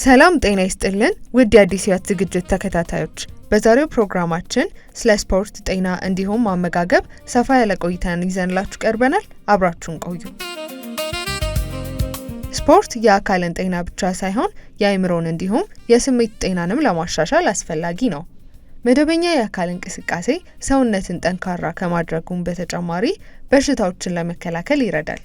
ሰላም ጤና ይስጥልን ውድ የአዲስ ሕይወት ዝግጅት ተከታታዮች፣ በዛሬው ፕሮግራማችን ስለ ስፖርት፣ ጤና እንዲሁም አመጋገብ ሰፋ ያለ ቆይታን ይዘንላችሁ ቀርበናል። አብራችሁን ቆዩ። ስፖርት የአካልን ጤና ብቻ ሳይሆን የአእምሮን እንዲሁም የስሜት ጤናንም ለማሻሻል አስፈላጊ ነው። መደበኛ የአካል እንቅስቃሴ ሰውነትን ጠንካራ ከማድረጉም በተጨማሪ በሽታዎችን ለመከላከል ይረዳል።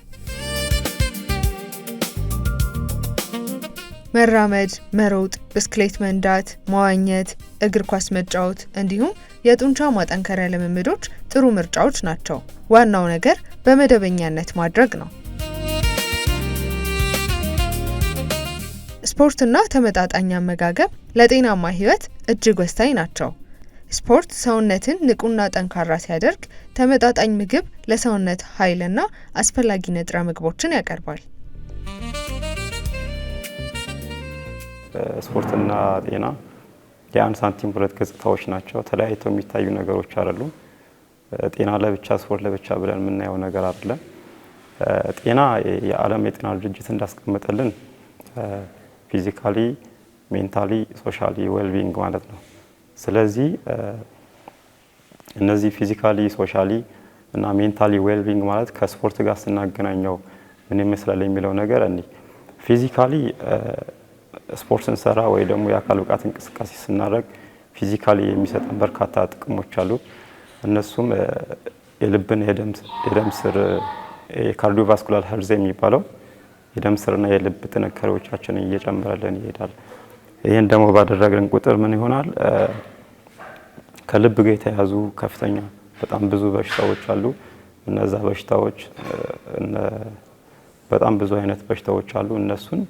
መራመድ፣ መሮጥ፣ ብስክሌት መንዳት፣ መዋኘት፣ እግር ኳስ መጫወት እንዲሁም የጡንቻ ማጠንከሪያ ልምምዶች ጥሩ ምርጫዎች ናቸው። ዋናው ነገር በመደበኛነት ማድረግ ነው። ስፖርትና ተመጣጣኝ አመጋገብ ለጤናማ ሕይወት እጅግ ወሳኝ ናቸው። ስፖርት ሰውነትን ንቁና ጠንካራ ሲያደርግ፣ ተመጣጣኝ ምግብ ለሰውነት ኃይልና አስፈላጊ ንጥረ ምግቦችን ያቀርባል። ስፖርትና ጤና የአንድ ሳንቲም ሁለት ገጽታዎች ናቸው። ተለያይተው የሚታዩ ነገሮች አይደሉም። ጤና ለብቻ ስፖርት ለብቻ ብለን የምናየው ነገር አይደለም። ጤና የዓለም የጤና ድርጅት እንዳስቀመጠልን ፊዚካሊ፣ ሜንታሊ፣ ሶሻሊ ዌልቢንግ ማለት ነው። ስለዚህ እነዚህ ፊዚካሊ፣ ሶሻሊ እና ሜንታሊ ዌልቢንግ ማለት ከስፖርት ጋር ስናገናኘው ምን ይመስላል የሚለው ነገር ፊዚካሊ ስፖርት ስንሰራ ወይ ደግሞ የአካል ብቃት እንቅስቃሴ ስናደርግ ፊዚካሊ የሚሰጠን በርካታ ጥቅሞች አሉ። እነሱም የልብን የደም ስር የካርዲዮቫስኩላር ሄልዝ የሚባለው የደም ስርና የልብ ጥንካሬዎቻችንን እየጨመረልን ይሄዳል። ይሄን ደግሞ ባደረግን ቁጥር ምን ይሆናል? ከልብ ጋር የተያዙ ከፍተኛ በጣም ብዙ በሽታዎች አሉ። እነዛ በሽታዎች በጣም ብዙ አይነት በሽታዎች አሉ። እነሱን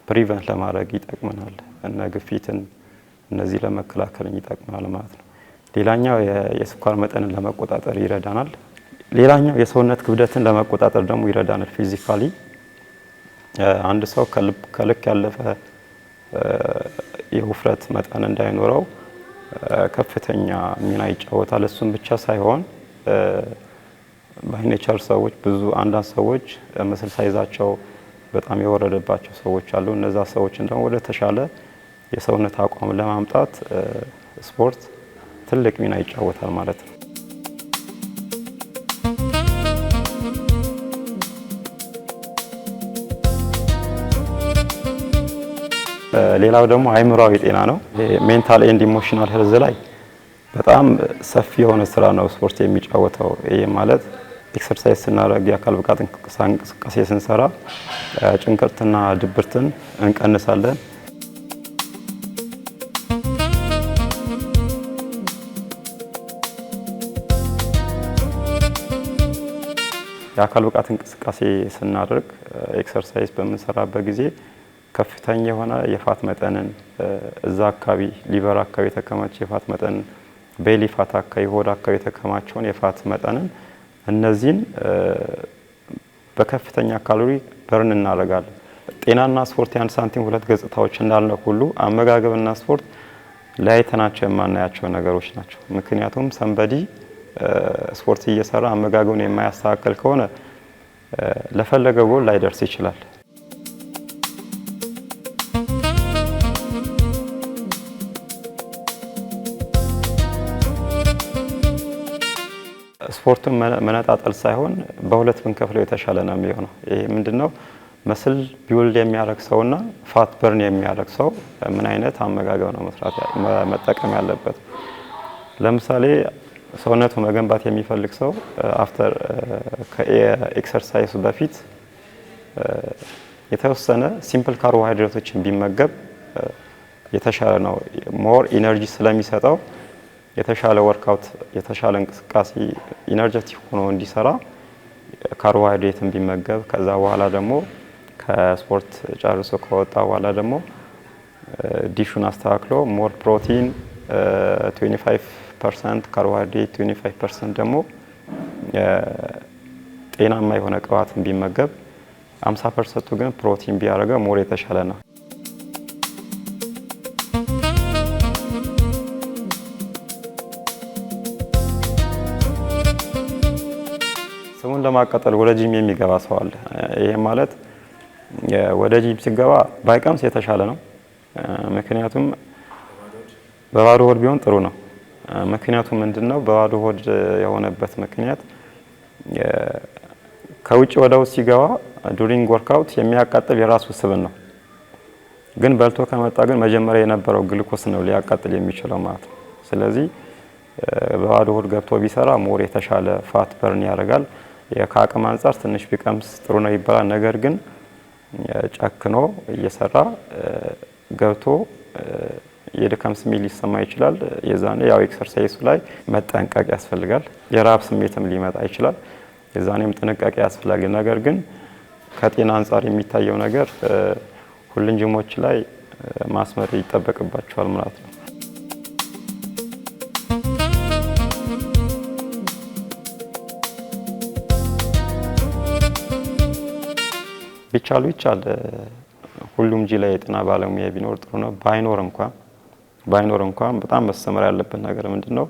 ፕሪቨንት ለማድረግ ይጠቅመናል። እነ ግፊትን እነዚህ ለመከላከል ይጠቅመናል ማለት ነው። ሌላኛው የስኳር መጠንን ለመቆጣጠር ይረዳናል። ሌላኛው የሰውነት ክብደትን ለመቆጣጠር ደግሞ ይረዳናል። ፊዚካሊ አንድ ሰው ከልክ ያለፈ የውፍረት መጠን እንዳይኖረው ከፍተኛ ሚና ይጫወታል። እሱም ብቻ ሳይሆን ባይኔቸር ሰዎች አንዳንድ ሰዎች መስል ሳይዛቸው በጣም የወረደባቸው ሰዎች አሉ። እነዛ ሰዎችን ደግሞ ወደ ተሻለ የሰውነት አቋም ለማምጣት ስፖርት ትልቅ ሚና ይጫወታል ማለት ነው። ሌላው ደግሞ አእምሮአዊ ጤና ነው። ሜንታል ኤንድ ኢሞሽናል ሄልዝ ላይ በጣም ሰፊ የሆነ ስራ ነው ስፖርት የሚጫወተው። ይሄ ማለት ኤክሰርሳይዝ ስናደርግ የአካል ብቃት እንቅስቃሴ ስንሰራ ጭንቀትና ድብርትን እንቀንሳለን። የአካል ብቃት እንቅስቃሴ ስናደርግ ኤክሰርሳይዝ በምንሰራበት ጊዜ ከፍተኛ የሆነ የፋት መጠንን እዛ አካባቢ ሊቨር አካባቢ የተከማቸ የፋት መጠንን፣ ቤሊ ፋት አካባቢ ሆድ አካባቢ የተከማቸውን የፋት መጠንን እነዚህን በከፍተኛ ካሎሪ በርን እናደርጋለን። ጤናና ስፖርት የአንድ ሳንቲም ሁለት ገጽታዎች እንዳልነው ሁሉ አመጋገብና ስፖርት ለያይተናቸው የማናያቸው ነገሮች ናቸው። ምክንያቱም ሰንበዲ ስፖርት እየሰራ አመጋገቡን የማያስተካክል ከሆነ ለፈለገው ጎል ላይደርስ ይችላል። ስፖርቱን መነጣጠል ሳይሆን በሁለት ብንከፍለው የተሻለ ነው የሚሆነው። ይሄ ምንድነው? መስል ቢውልድ የሚያደርግ ሰውና ፋት በርን የሚያደርግ ሰው ምን አይነት አመጋገብ ነው መጠቀም ያለበት? ለምሳሌ ሰውነቱ መገንባት የሚፈልግ ሰው አፍተር ከኤክሰርሳይዝ በፊት የተወሰነ ሲምፕል ካርቦሃይድሬቶችን ቢመገብ የተሻለ ነው። ሞር ኢነርጂ ስለሚሰጠው የተሻለ ወርክአውት የተሻለ እንቅስቃሴ ኢነርጂቲክ ሆኖ እንዲሰራ ካርቦሃይድሬትን ቢመገብ፣ ከዛ በኋላ ደግሞ ከስፖርት ጨርሶ ከወጣ በኋላ ደግሞ ዲሹን አስተካክሎ ሞር ፕሮቲን 25% ካርቦሃይድሬት 25% ደግሞ ጤናማ የሆነ ቅባትን ቢመገብ 50% ግን ፕሮቲን ቢያደርገው ሞር የተሻለ ነው። ስሙን ለማቃጠል ወደ ጂም የሚገባ ሰው አለ። ይሄ ማለት ወደ ጂም ሲገባ ባይቀምስ የተሻለ ነው። ምክንያቱም በባዶ ሆድ ቢሆን ጥሩ ነው። ምክንያቱም ምንድነው በባዶ ሆድ የሆነበት ምክንያት ከውጭ ወደ ውስጥ ሲገባ ዱሪንግ ወርክአውት የሚያቃጥል የራሱ ስብን ነው። ግን በልቶ ከመጣ ግን መጀመሪያ የነበረው ግሉኮስ ነው ሊያቃጥል የሚችለው ማለት ነው። ስለዚህ በባዶ ሆድ ገብቶ ቢሰራ ሞር የተሻለ ፋት በርን ያደርጋል። ከአቅም አንፃር ትንሽ ቢቀምስ ጥሩ ነው ይባላል። ነገር ግን ጨክኖ እየሰራ ገብቶ የድካም ስሜት ሊሰማ ይችላል። የዛኔ ያው ኤክሰርሳይሱ ላይ መጠንቀቅ ያስፈልጋል። የራብ ስሜትም ሊመጣ ይችላል። የዛኔም ጥንቃቄ ያስፈልጋል። ነገር ግን ከጤና አንፃር የሚታየው ነገር ሁሉም ጂሞች ላይ ማስመር ይጠበቅባቸዋል ማለት ነው። ቢቻሉ ይቻል ሁሉም ጂ ላይ የጤና ባለሙያ ቢኖር ጥሩ ነው። ባይኖር እንኳን በጣም መሰመር ያለበት ነገር ምንድነው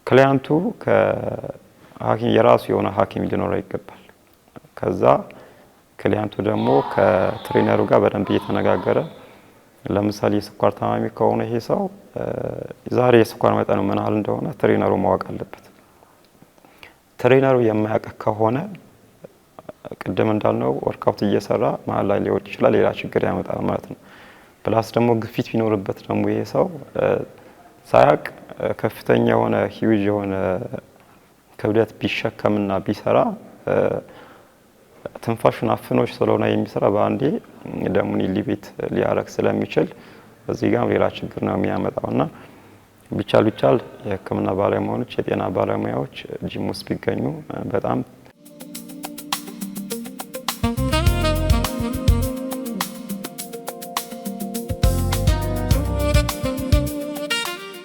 ክሊያንቱ ከሐኪም የራሱ የሆነ ሐኪም ሊኖረው ይገባል። ከዛ ክሊያንቱ ደግሞ ከትሬነሩ ጋር በደንብ እየተነጋገረ ለምሳሌ የስኳር ታማሚ ከሆነ ይሄ ሰው ዛሬ የስኳር መጠኑ ምን ያህል እንደሆነ ትሬነሩ ማወቅ አለበት። ትሬነሩ የማያውቅ ከሆነ ቅድም እንዳልነው ወርክአውት እየሰራ መሀል ላይ ሊወድቅ ይችላል፣ ሌላ ችግር ያመጣል ማለት ነው። ፕላስ ደግሞ ግፊት ቢኖርበት ደግሞ ይሄ ሰው ሳያውቅ ከፍተኛ የሆነ ሂውጅ የሆነ ክብደት ቢሸከምና ቢሰራ ትንፋሹን አፍኖች ስለሆነ የሚሰራ በአንዴ ደሙን ኢሊቬት ሊያረግ ስለሚችል በዚህ ጋር ሌላ ችግር ነው የሚያመጣውና ቢቻል የሕክምና ባለሙያዎች የጤና ባለሙያዎች ጂም ውስጥ ቢገኙ በጣም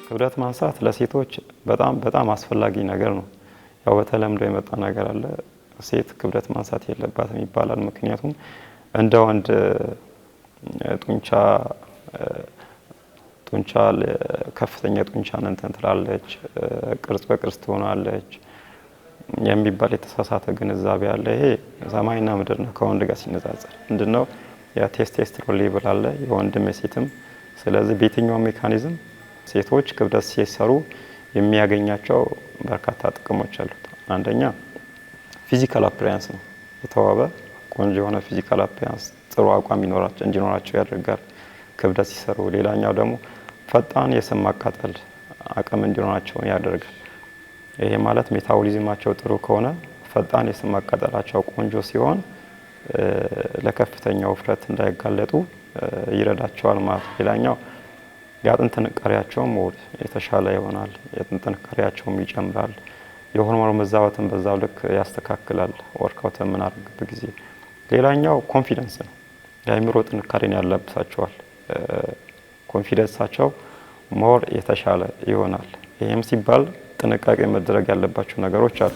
ክብደት ማንሳት ለሴቶች በጣም አስፈላጊ ነገር ነው። ያው በተለምዶ የመጣ ነገር አለ። ሴት ክብደት ማንሳት የለባትም ይባላል። ምክንያቱም እንደ ወንድ ጡንቻ ከፍተኛ ጡንቻ እንትን ትላለች፣ ቅርጽ በቅርጽ ትሆናለች የሚባል የተሳሳተ ግንዛቤ አለ። ይሄ ሰማይና ምድር ነው ከወንድ ጋር ሲነጻጸር። ምንድነው የቴስቶስትሮን ሌቭል አለ የወንድም የሴትም። ስለዚህ በየትኛው ሜካኒዝም ሴቶች ክብደት ሲሰሩ የሚያገኛቸው በርካታ ጥቅሞች አሉት። አንደኛ ፊዚካል አፒራንስ ነው። የተዋበ ቆንጆ የሆነ ፊዚካል አፒራንስ ጥሩ አቋም እንዲኖራቸው ያደርጋል ክብደት ሲሰሩ። ሌላኛው ደግሞ ፈጣን የስብ ማቃጠል አቅም እንዲኖራቸው ያደርጋል። ይሄ ማለት ሜታቦሊዝማቸው ጥሩ ከሆነ ፈጣን የስብ ማቃጠላቸው ቆንጆ ሲሆን ለከፍተኛ ውፍረት እንዳይጋለጡ ይረዳቸዋል ማለት ነው። ሌላኛው የአጥንት ጥንካሬያቸውም የተሻለ ይሆናል። የአጥንት ጥንካሬያቸውም ይጨምራል። የሆርሞን መዛባትን በዛው ልክ ያስተካክላል ወርክአውት የምናደርግበት ጊዜ። ሌላኛው ኮንፊደንስ ነው። የአእምሮ ጥንካሬን ያላብሳቸዋል። ኮንፊደንሳቸው ሞር የተሻለ ይሆናል። ይህም ሲባል ጥንቃቄ መደረግ ያለባቸው ነገሮች አሉ።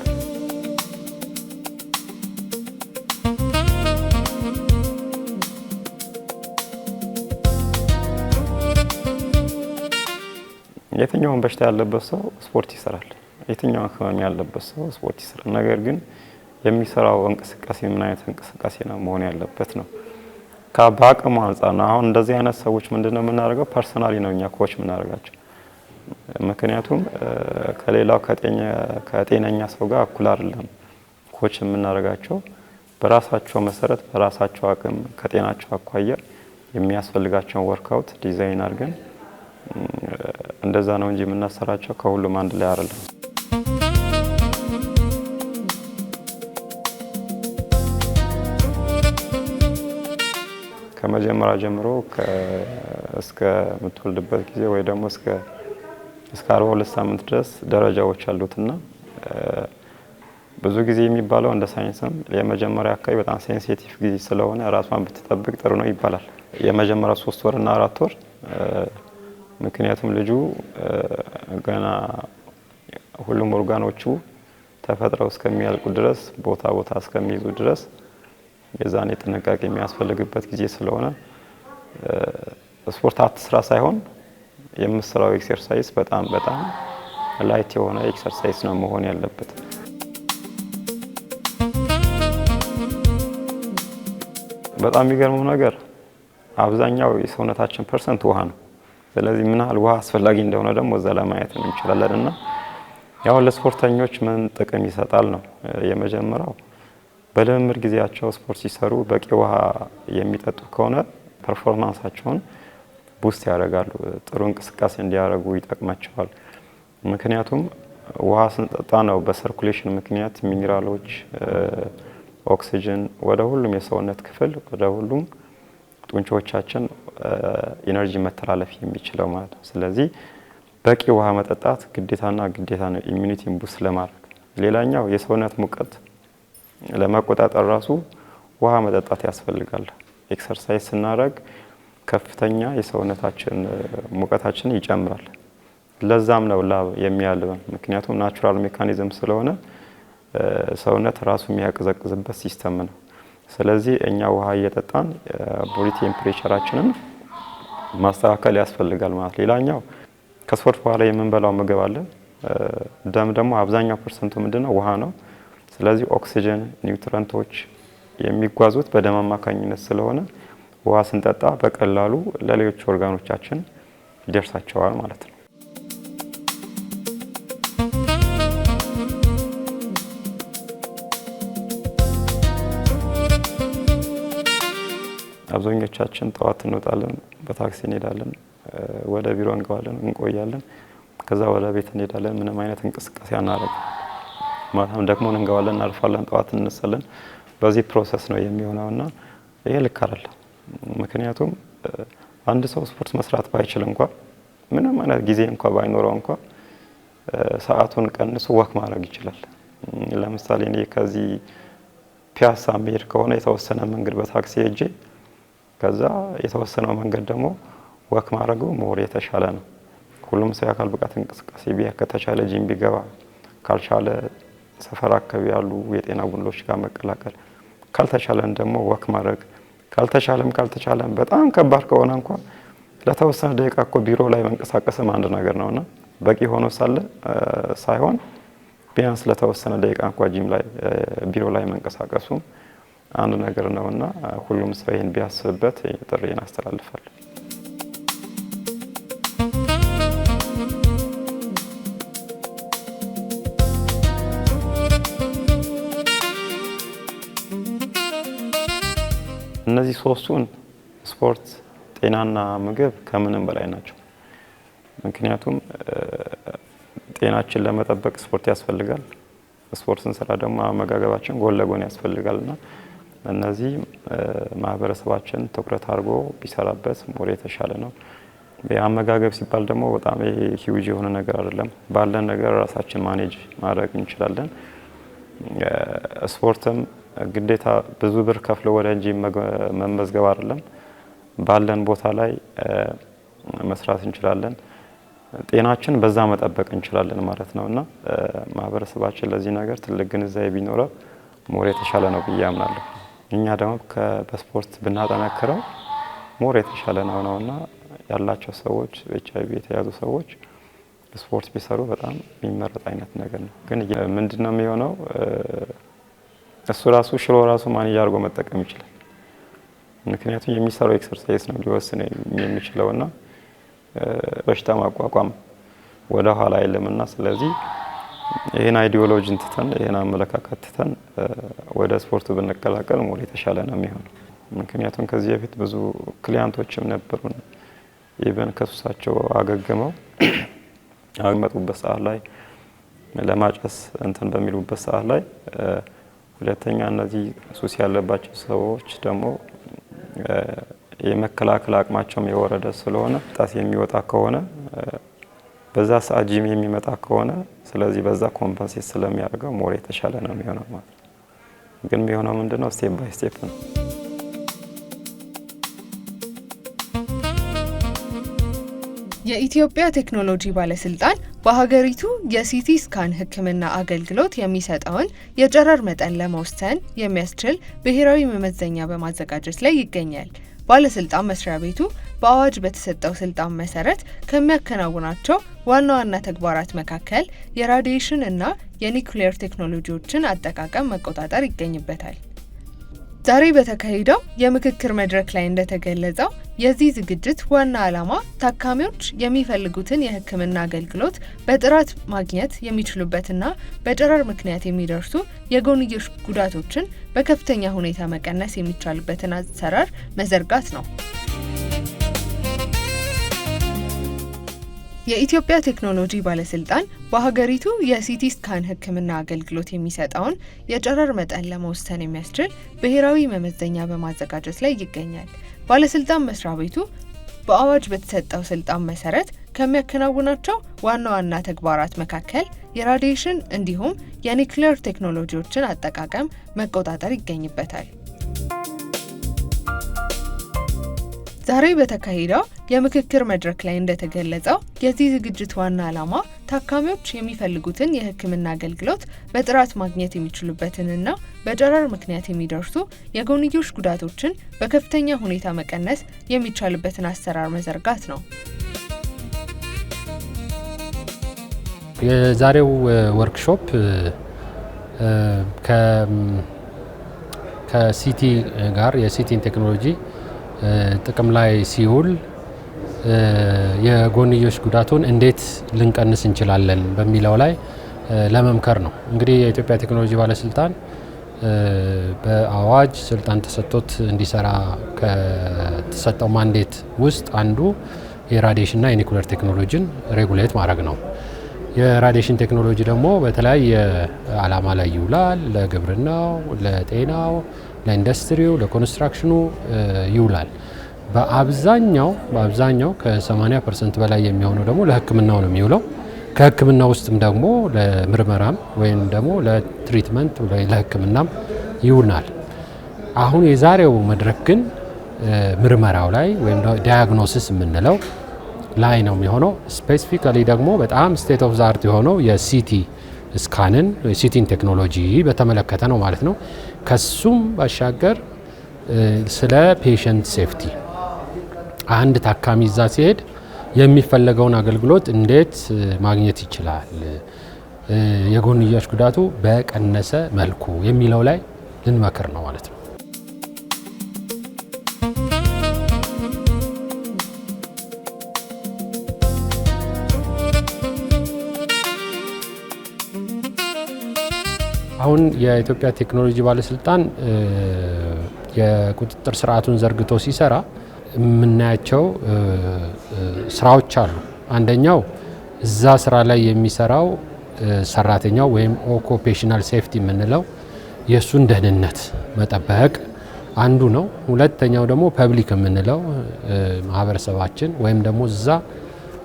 የትኛውን በሽታ ያለበት ሰው ስፖርት ይሰራል። የትኛውን ህመም ያለበት ሰው ስፖርት ይሰራል። ነገር ግን የሚሰራው እንቅስቃሴ ምን አይነት እንቅስቃሴ ነው መሆን ያለበት ነው። በአቅሙ አንጻር ነው። አሁን እንደዚህ አይነት ሰዎች ምንድነው የምናደርገው? ፐርሰናሊ ነው እኛ ኮች የምናደርጋቸው። ምክንያቱም ከሌላው ከጤነኛ ሰው ጋር እኩል አይደለም ኮች የምናደርጋቸው። በራሳቸው መሰረት በራሳቸው አቅም ከጤናቸው አኳያ የሚያስፈልጋቸውን ወርክአውት ዲዛይን አድርገን እንደዛ ነው እንጂ የምናሰራቸው ከሁሉም አንድ ላይ አይደለም። ከመጀመሪያ ጀምሮ እስከ ምትወልድበት ጊዜ ወይ ደግሞ እስከ 42 ሳምንት ድረስ ደረጃዎች አሉትና ብዙ ጊዜ የሚባለው እንደ ሳይንስም የመጀመሪያ አካባቢ በጣም ሴንሲቲቭ ጊዜ ስለሆነ ራሷን ብትጠብቅ ጥሩ ነው ይባላል። የመጀመሪያ 3 ወር እና 4 ወር ምክንያቱም ልጁ ገና ሁሉም ኦርጋኖቹ ተፈጥረው እስከሚያልቁ ድረስ ቦታ እስከሚይዙ ድረስ የዛኔ ጥንቃቄ የሚያስፈልግበት ጊዜ ስለሆነ ስፖርት አትስራ ሳይሆን የምስራው ኤክሰርሳይዝ በጣም ላይት የሆነ ኤክሰርሳይዝ ነው መሆን ያለበት። በጣም የሚገርመው ነገር አብዛኛው የሰውነታችን ፐርሰንት ውሃ ነው። ስለዚህ ምን ያህል ውሃ አስፈላጊ እንደሆነ ደግሞ እዛ ለማየት እንችላለን። እና ያው ለስፖርተኞች ምን ጥቅም ይሰጣል ነው የመጀመሪያው። በልምምድ ጊዜያቸው ስፖርት ሲሰሩ በቂ ውሃ የሚጠጡ ከሆነ ፐርፎርማንሳቸውን ቡስት ያደርጋሉ፣ ጥሩ እንቅስቃሴ እንዲያደርጉ ይጠቅማቸዋል። ምክንያቱም ውሃ ስንጠጣ ነው በሰርኩሌሽን ምክንያት ሚኒራሎች፣ ኦክሲጅን ወደ ሁሉም የሰውነት ክፍል ወደ ሁሉም ጡንቻዎቻችን ኢነርጂ መተላለፍ የሚችለው ማለት ነው። ስለዚህ በቂ ውሃ መጠጣት ግዴታና ግዴታ ነው ኢሚኒቲን ቡስት ለማድረግ። ሌላኛው የሰውነት ሙቀት ለመቆጣጠር ራሱ ውሃ መጠጣት ያስፈልጋል። ኤክሰርሳይዝ ስናደርግ ከፍተኛ የሰውነታችን ሙቀታችን ይጨምራል። ለዛም ነው ላብ የሚያልበን፣ ምክንያቱም ናቹራል ሜካኒዝም ስለሆነ ሰውነት ራሱ የሚያቀዘቅዝበት ሲስተም ነው። ስለዚህ እኛ ውሃ እየጠጣን ቦዲ ቴምፕሬቸራችንን ማስተካከል ያስፈልጋል ማለት። ሌላኛው ከስፖርት በኋላ የምንበላው ምግብ አለ። ደም ደግሞ አብዛኛው ፐርሰንቱ ምንድነው? ውሃ ነው። ስለዚህ ኦክሲጅን፣ ኒውትረንቶች የሚጓዙት በደም አማካኝነት ስለሆነ ውሃ ስንጠጣ በቀላሉ ለሌሎች ኦርጋኖቻችን ይደርሳቸዋል ማለት ነው። አብዛኞቻችን ጠዋት እንወጣለን፣ በታክሲ እንሄዳለን፣ ወደ ቢሮ እንገባለን፣ እንቆያለን፣ ከዛ ወደ ቤት እንሄዳለን። ምንም አይነት እንቅስቃሴ አናደርግም። ማታም ደክሞን እንገባለን፣ እናርፋለን፣ ጠዋት እንነሳለን። በዚህ ፕሮሰስ ነው የሚሆነውና ይሄ ልክ አይደለም። ምክንያቱም አንድ ሰው ስፖርት መስራት ባይችል እንኳን ምንም አይነት ጊዜ እንኳን ባይኖረው እንኳን ሰዓቱን ቀንሶ ወክ ማድረግ ይችላል። ለምሳሌ እኔ ከዚህ ፒያሳ መሄድ ከሆነ የተወሰነ መንገድ በታክሲ ሄጄ ከዛ የተወሰነው መንገድ ደግሞ ወክ ማድረጉ ሞር የተሻለ ነው። ሁሉም ሰው የአካል ብቃት እንቅስቃሴ ከተቻለ ጂም ቢገባ፣ ካልቻለ ሰፈር አካባቢ ያሉ የጤና ቡድኖች ጋር መቀላቀል፣ ካልተቻለን ደግሞ ወክ ማድረግ፣ ካልተቻለም በጣም ከባድ ከሆነ እንኳን ለተወሰነ ደቂቃ እኮ ቢሮ ላይ መንቀሳቀስም አንድ ነገር ነውና በቂ ሆኖ ሳይሆን ቢያንስ ለተወሰነ ደቂቃ እንኳን ጂም ላይ ቢሮ ላይ መንቀሳቀሱ አንድ ነገር ነውና ሁሉም ሰው ይሄን ቢያስብበት ጥሪን አስተላልፋለሁ። እነዚህ ሶስቱን ስፖርት፣ ጤናና ምግብ ከምንም በላይ ናቸው። ምክንያቱም ጤናችን ለመጠበቅ ስፖርት ያስፈልጋል። ስፖርት ስንሰራ ደግሞ አመጋገባችን ጎን ለጎን ያስፈልጋልና እነዚህ ማህበረሰባችን ትኩረት አድርጎ ቢሰራበት ሞር የተሻለ ነው። የአመጋገብ ሲባል ደግሞ በጣም ሂውጅ የሆነ ነገር አይደለም። ባለን ነገር ራሳችን ማኔጅ ማድረግ እንችላለን። ስፖርትም ግዴታ ብዙ ብር ከፍሎ ወደ ጂም መመዝገብ አይደለም። ባለን ቦታ ላይ መስራት እንችላለን። ጤናችን በዛ መጠበቅ እንችላለን ማለት ነውና ማህበረሰባችን ለዚህ ነገር ትልቅ ግንዛቤ ቢኖረው ሞር የተሻለ ነው ብዬ አምናለሁ። እኛ ደግሞ በስፖርት ብናጠናክረው ሞር የተሻለ ነውና ያላቸው ሰዎች HIV የተያዙ ሰዎች ስፖርት ቢሰሩ በጣም የሚመረጥ አይነት ነገር ነው። ግን ምንድነው የሚሆነው? እሱ ራሱ ሽሎ ራሱ ማኔጅ አድርጎ መጠቀም ይችላል። ምክንያቱም የሚሰራው ኤክሰርሳይዝ ነው ሊወስን የሚችለውና በሽታ ማቋቋም ወደ ኋላ አይልምና ስለዚህ ይሄን አይዲዮሎጂን ትተን ይሄን አመለካከት ትተን ወደ ስፖርቱ ብንቀላቀል ሞር የተሻለ ነው የሚሆነው። ምክንያቱም ከዚህ በፊት ብዙ ክሊያንቶችም ነበሩን ኢቨን ከሱሳቸው አገግመው አመጡበት ሰዓት ላይ ለማጨስ እንትን በሚሉበት ሰዓት ላይ ሁለተኛ እነዚህ ሱስ ያለባቸው ሰዎች ደግሞ የመከላከል አቅማቸውም የወረደ ስለሆነ ጣስ የሚወጣ ከሆነ በዛ ሰዓት ጂም የሚመጣ ከሆነ ስለዚህ በዛ ኮምፐንሴት ስለሚያደርገው ሞር የተሻለ ነው የሚሆነው ማለት ነው። ግን የሚሆነው ምንድነው? ስቴፕ ባይ ስቴፕ ነው። የኢትዮጵያ ቴክኖሎጂ ባለስልጣን በሀገሪቱ የሲቲ ስካን ሕክምና አገልግሎት የሚሰጠውን የጨረር መጠን ለመወሰን የሚያስችል ብሔራዊ መመዘኛ በማዘጋጀት ላይ ይገኛል። ባለስልጣን መስሪያ ቤቱ በአዋጅ በተሰጠው ስልጣን መሰረት ከሚያከናውናቸው ዋና ዋና ተግባራት መካከል የራዲዬሽን እና የኒውክሌር ቴክኖሎጂዎችን አጠቃቀም መቆጣጠር ይገኝበታል። ዛሬ በተካሄደው የምክክር መድረክ ላይ እንደተገለጸው የዚህ ዝግጅት ዋና ዓላማ ታካሚዎች የሚፈልጉትን የሕክምና አገልግሎት በጥራት ማግኘት የሚችሉበትና በጨረር ምክንያት የሚደርሱ የጎንዮሽ ጉዳቶችን በከፍተኛ ሁኔታ መቀነስ የሚቻልበትን አሰራር መዘርጋት ነው። የኢትዮጵያ ቴክኖሎጂ ባለስልጣን በሀገሪቱ የሲቲ ስካን ሕክምና አገልግሎት የሚሰጠውን የጨረር መጠን ለመወሰን የሚያስችል ብሔራዊ መመዘኛ በማዘጋጀት ላይ ይገኛል። ባለስልጣን መስሪያ ቤቱ በአዋጅ በተሰጠው ስልጣን መሰረት ከሚያከናውናቸው ዋና ዋና ተግባራት መካከል የራዲዬሽን እንዲሁም የኒውክሌር ቴክኖሎጂዎችን አጠቃቀም መቆጣጠር ይገኝበታል። ዛሬ በተካሄደው የምክክር መድረክ ላይ እንደተገለጸው የዚህ ዝግጅት ዋና ዓላማ ታካሚዎች የሚፈልጉትን የሕክምና አገልግሎት በጥራት ማግኘት የሚችሉበትንና በጨረር ምክንያት የሚደርሱ የጎንዮሽ ጉዳቶችን በከፍተኛ ሁኔታ መቀነስ የሚቻልበትን አሰራር መዘርጋት ነው። የዛሬው ወርክሾፕ ከሲቲ ጋር የሲቲን ቴክኖሎጂ ጥቅም ላይ ሲውል የጎንዮሽ ጉዳቱን እንዴት ልንቀንስ እንችላለን በሚለው ላይ ለመምከር ነው። እንግዲህ የኢትዮጵያ ቴክኖሎጂ ባለስልጣን በአዋጅ ስልጣን ተሰጥቶት እንዲሰራ ከተሰጠው ማንዴት ውስጥ አንዱ የራዲዬሽንና የኒውክሌር ቴክኖሎጂን ሬጉሌት ማድረግ ነው። የራዲዬሽን ቴክኖሎጂ ደግሞ በተለያየ ዓላማ ላይ ይውላል። ለግብርናው፣ ለጤናው፣ ለኢንዱስትሪው፣ ለኮንስትራክሽኑ ይውላል። በአብዛኛው ከ80% በላይ የሚሆነው ደግሞ ለሕክምናው ነው የሚውለው። ከሕክምና ውስጥም ደግሞ ለምርመራም ወይም ደግሞ ለትሪትመንት ለሕክምናም ይውላል። አሁን የዛሬው መድረክ ግን ምርመራው ላይ ወይም ዲያግኖሲስ የምንለው ላይ ነው የሚሆነው። ስፔሲፊካሊ ደግሞ በጣም ስቴት ኦፍ ዘ አርት የሆነው የሲቲ ስካንን የሲቲን ቴክኖሎጂ በተመለከተ ነው ማለት ነው። ከሱም ባሻገር ስለ ፔሸንት ሴፍቲ አንድ ታካሚ እዛ ሲሄድ የሚፈለገውን አገልግሎት እንዴት ማግኘት ይችላል፣ የጎንዮሽ ጉዳቱ በቀነሰ መልኩ የሚለው ላይ ልንመክር ነው ማለት ነው። አሁን የኢትዮጵያ ቴክኖሎጂ ባለስልጣን የቁጥጥር ስርዓቱን ዘርግቶ ሲሰራ የምናያቸው ስራዎች አሉ። አንደኛው እዛ ስራ ላይ የሚሰራው ሰራተኛው ወይም ኦኩፔሽናል ሴፍቲ የምንለው የእሱን ደህንነት መጠበቅ አንዱ ነው። ሁለተኛው ደግሞ ፐብሊክ የምንለው ማህበረሰባችን ወይም ደግሞ እዛ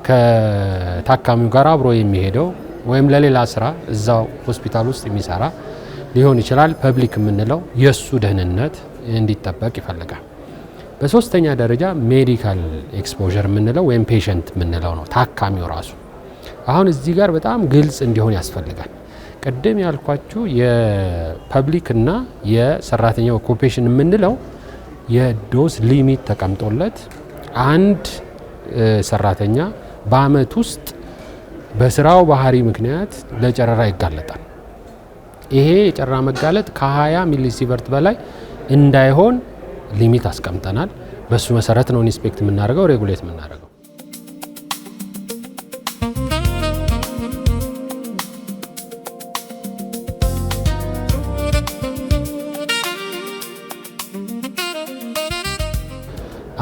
ከታካሚው ጋር አብሮ የሚሄደው ወይም ለሌላ ስራ እዛው ሆስፒታል ውስጥ የሚሰራ ሊሆን ይችላል። ፐብሊክ የምንለው የእሱ ደህንነት እንዲጠበቅ ይፈልጋል። በሶስተኛ ደረጃ ሜዲካል ኤክስፖዠር የምንለው ወይም ፔሸንት የምንለው ነው ታካሚው ራሱ። አሁን እዚህ ጋር በጣም ግልጽ እንዲሆን ያስፈልጋል። ቅድም ያልኳችሁ የፐብሊክ እና የሰራተኛ ኦኩፔሽን የምንለው የዶዝ ሊሚት ተቀምጦለት አንድ ሰራተኛ በአመት ውስጥ በስራው ባህሪ ምክንያት ለጨረራ ይጋለጣል። ይሄ የጨረራ መጋለጥ ከ20 ሚሊ ሲቨርት በላይ እንዳይሆን ሊሚት አስቀምጠናል። በሱ መሰረት ነው ኢንስፔክት የምናደርገው፣ ሬጉሌት የምናደርገው።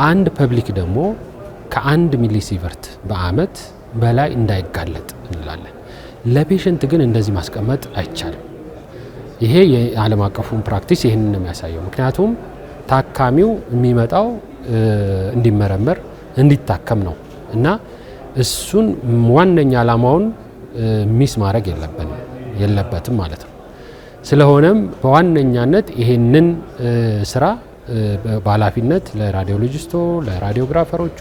አንድ ፐብሊክ ደግሞ ከ1 ሚሊ ሲቨርት በአመት በላይ እንዳይጋለጥ እንላለን። ለፔሸንት ግን እንደዚህ ማስቀመጥ አይቻልም። ይሄ የዓለም አቀፉን ፕራክቲስ ይህንን ነው የሚያሳየው። ምክንያቱም ታካሚው የሚመጣው እንዲመረመር እንዲታከም ነው እና እሱን ዋነኛ ዓላማውን ሚስ ማድረግ የለበትም ማለት ነው። ስለሆነም በዋነኛነት ይሄንን ስራ በኃላፊነት ለራዲዮሎጂስቶ፣ ለራዲዮግራፈሮቹ፣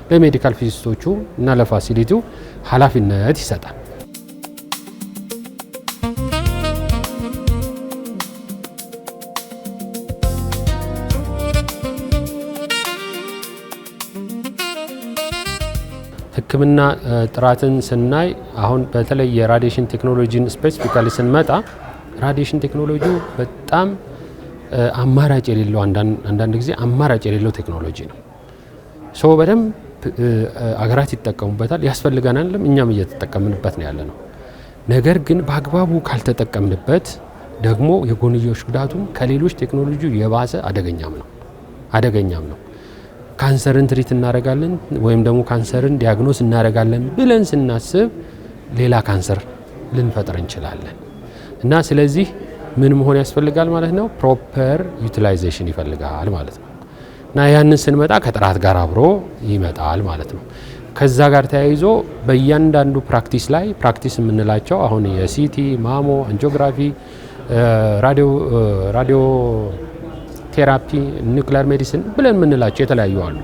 ለሜዲካል ፊዚስቶቹ እና ለፋሲሊቲው ኃላፊነት ይሰጣል። ሕክምና ጥራትን ስናይ አሁን በተለይ የራዲዬሽን ቴክኖሎጂን ስፔሲፊካሊ ስንመጣ ራዲዬሽን ቴክኖሎጂ በጣም አማራጭ የሌለው አንዳንድ ጊዜ አማራጭ የሌለው ቴክኖሎጂ ነው። ሶ በደንብ አገራት ይጠቀሙበታል፣ ያስፈልገናል፣ እኛም እየተጠቀምንበት ነው ያለ ነው። ነገር ግን በአግባቡ ካልተጠቀምንበት ደግሞ የጎንዮሽ ጉዳቱም ከሌሎች ቴክኖሎጂ የባሰ አደገኛም ነው። ካንሰርን ትሪት እናደርጋለን ወይም ደግሞ ካንሰርን ዲያግኖስ እናደርጋለን ብለን ስናስብ ሌላ ካንሰር ልንፈጥር እንችላለን እና ስለዚህ ምን መሆን ያስፈልጋል ማለት ነው? ፕሮፐር ዩቲላይዜሽን ይፈልጋል ማለት ነው እና ያንን ስንመጣ ከጥራት ጋር አብሮ ይመጣል ማለት ነው። ከዛ ጋር ተያይዞ በእያንዳንዱ ፕራክቲስ የምንላቸው አሁን የሲቲ፣ ማሞ፣ አንጂኦግራፊ፣ ራዲዮ ቴራፒ፣ ኒውክሊየር ሜዲሲን ብለን የምንላቸው የተለያዩ አሉ።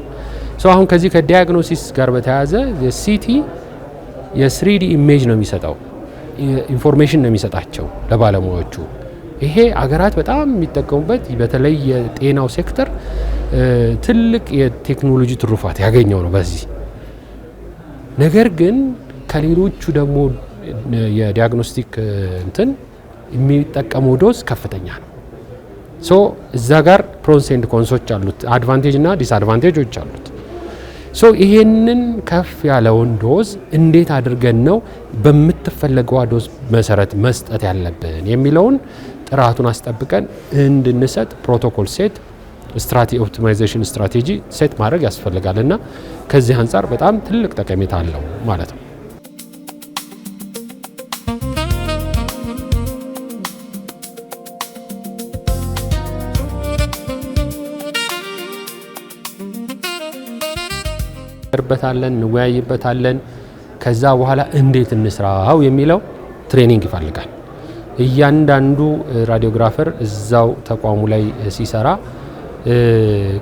አሁን ከዚህ ከዲያግኖሲስ ጋር በተያያዘ የሲቲ የ3D ኢሜጅ ነው የሚሰጠው፣ ኢንፎርሜሽን ነው የሚሰጣቸው ለባለሙያዎቹ። ይሄ አገራት በጣም የሚጠቀሙበት በተለይ የጤናው ሴክተር ትልቅ የቴክኖሎጂ ትሩፋት ያገኘው ነው በዚህ። ነገር ግን ከሌሎቹ ደግሞ የዲያግኖስቲክ እንትን የሚጠቀመው ዶዝ ከፍተኛ ነው። እዛ ጋር ፕሮንስ ኤንድ ኮንሶች አሉት፣ አድቫንቴጅ እና ዲስአድቫንቴጆች አሉት። ይሄንን ከፍ ያለውን ዶዝ እንዴት አድርገን ነው በምትፈለገው ዶዝ መሰረት መስጠት ያለብን የሚለውን ጥራቱን አስጠብቀን እንድንሰጥ ፕሮቶኮል ሴት ኦፕቲማይዜሽን ስትራቴጂ ሴት ማድረግ ያስፈልጋል እና ከዚህ አንጻር በጣም ትልቅ ጠቀሜታ አለው ማለት ነው። እንወያይበታለን። ከዛ በኋላ እንዴት እንስራው የሚለው ትሬኒንግ ይፈልጋል። እያንዳንዱ ራዲዮግራፈር እዛው ተቋሙ ላይ ሲሰራ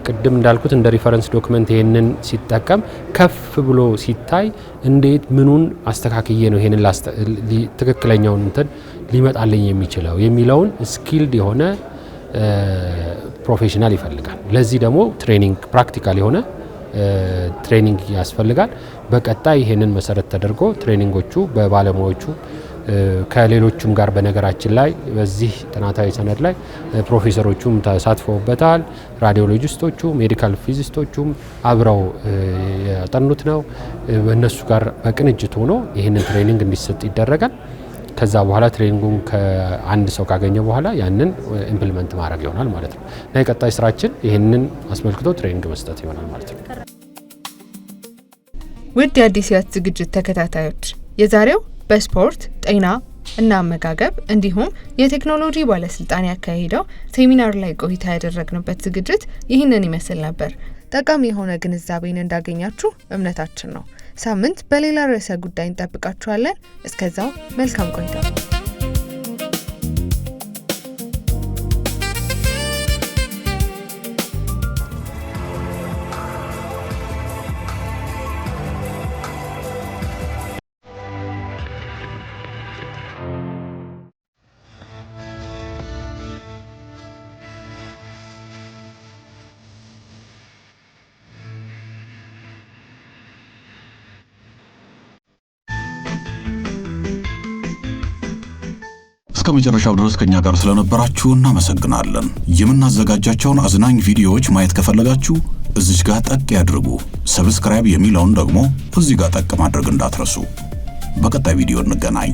ቅድም እንዳልኩት እንደ ሪፈረንስ ዶክመንት ይሄንን ሲጠቀም ከፍ ብሎ ሲታይ እንዴት ምኑን አስተካክዬ ነው ይሄንን ትክክለኛውን እንትን ሊመጣልኝ የሚችለው የሚለውን ስኪልድ የሆነ ፕሮፌሽናል ይፈልጋል። ለዚህ ደግሞ ትሬኒንግ ፕራክቲካል የሆነ ትሬኒንግ ያስፈልጋል። በቀጣይ ይሄንን መሰረት ተደርጎ ትሬኒንጎቹ በባለሙያዎቹ ከሌሎቹም ጋር በነገራችን ላይ በዚህ ጥናታዊ ሰነድ ላይ ፕሮፌሰሮቹም ተሳትፈውበታል። ራዲዮሎጂስቶቹ፣ ሜዲካል ፊዚስቶቹም አብረው ያጠኑት ነው። በእነሱ ጋር በቅንጅት ሆኖ ይህንን ትሬኒንግ እንዲሰጥ ይደረጋል። ከዛ በኋላ ትሬኒንጉን ከአንድ ሰው ካገኘ በኋላ ያንን ኢምፕሊመንት ማድረግ ይሆናል ማለት ነው እና የቀጣይ ስራችን ይህንን አስመልክቶ ትሬኒንግ መስጠት ይሆናል ማለት ነው። ውድ የአዲስ ሕይወት ዝግጅት ተከታታዮች የዛሬው በስፖርት ጤና እና አመጋገብ እንዲሁም የቴክኖሎጂ ባለስልጣን ያካሄደው ሴሚናር ላይ ቆይታ ያደረግንበት ዝግጅት ይህንን ይመስል ነበር። ጠቃሚ የሆነ ግንዛቤን እንዳገኛችሁ እምነታችን ነው። ሳምንት በሌላ ርዕሰ ጉዳይ እንጠብቃችኋለን። እስከዛው መልካም ቆይታ። እስከ መጨረሻው ድረስ ከኛ ጋር ስለነበራችሁ እናመሰግናለን። የምናዘጋጃቸውን አዝናኝ ቪዲዮዎች ማየት ከፈለጋችሁ እዚህ ጋር ጠቅ ያድርጉ። ሰብስክራይብ የሚለውን ደግሞ እዚህ ጋር ጠቅ ማድረግ እንዳትረሱ። በቀጣይ ቪዲዮ እንገናኝ።